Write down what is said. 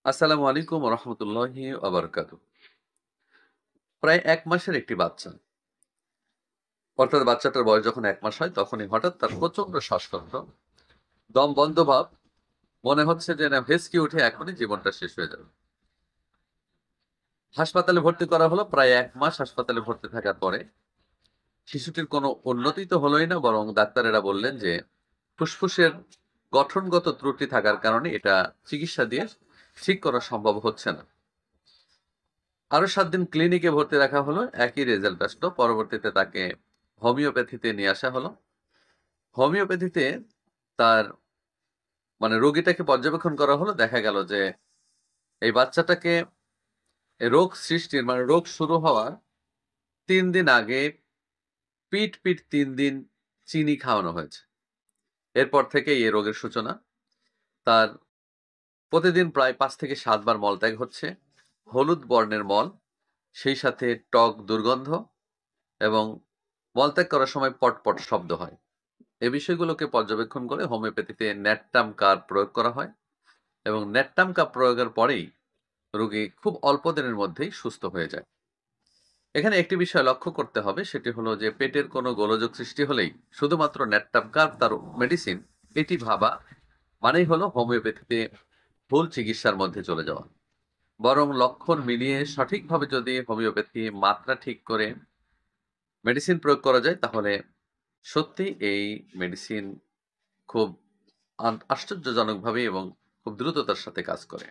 আসসালামু আলাইকুম ওয়া রাহমাতুল্লাহি ওয়া বারাকাতুহু। প্রায় ১ মাসের একটি বাচ্চা। অর্থাৎ বাচ্চাটার বয়স যখন ১ মাস হয় তখনই হঠাৎ তার প্রচন্ড শ্বাসকষ্ট, দম বন্ধ ভাব, মনে হচ্ছে যে না হেঁচকি উঠে এখনই জীবনটা শেষ হয়ে যাবে। হাসপাতালে ভর্তি করা হলো। প্রায় ১ মাস হাসপাতালে ভর্তি থাকার পরে শিশুটির কোনো উন্নতি তো হলোই না, বরং ডাক্তারেরা বললেন যে ফুসফুসের গঠনগত ত্রুটি থাকার কারণে এটা চিকিৎসা দিয়ে ঠিক করা সম্ভব হচ্ছে না। আরো ৭ দিন ক্লিনিকে ভর্তি রাখা হলো। একই রেজাল্ট আসলো। পরবর্তীতে তাকে হোমিওপ্যাথিতে নিয়ে আসা হলো। হোমিওপ্যাথিতে তার রোগীটাকে পর্যবেক্ষণ করা হলো। দেখা গেল যে এই বাচ্চাটাকে রোগ সৃষ্টির রোগ শুরু হওয়ার ৩ দিন আগে পিট ৩ দিন চিনি খাওয়ানো হয়েছে। এরপর থেকেই এই রোগের সূচনা। তার প্রতিদিন প্রায় ৫ থেকে ৭ বার মলত্যাগ হচ্ছে। হলুদ বর্ণের মল, সেই সাথে টক দুর্গন্ধ এবং মলত্যাগ করার সময় পটপট শব্দ হয়। এ বিষয়গুলোকে পর্যবেক্ষণ করে হোমিওপ্যাথিতে ন্যাট্টাম কার্ভ প্রয়োগ করা হয় এবং ন্যাট্টাম কার্ভ প্রয়োগের পরেই রোগী খুব অল্প দিনের মধ্যেই সুস্থ হয়ে যায়। এখানে একটি বিষয় লক্ষ্য করতে হবে, সেটি হলো যে পেটের কোনো গোলযোগ সৃষ্টি হলেই শুধুমাত্র ন্যাট্টাম কার্ভ তার মেডিসিন এটি ভাবা মানেই হলো হোমিওপ্যাথিতে ভুল চিকিৎসার মধ্যে চলে যাওয়া। বরং লক্ষণ মিলিয়ে সঠিকভাবে যদি হোমিওপ্যাথি মাত্রা ঠিক করে মেডিসিন প্রয়োগ করা যায় তাহলে সত্যি এই মেডিসিন খুব আশ্চর্যজনকভাবে এবং খুব দ্রুততার সাথে কাজ করে।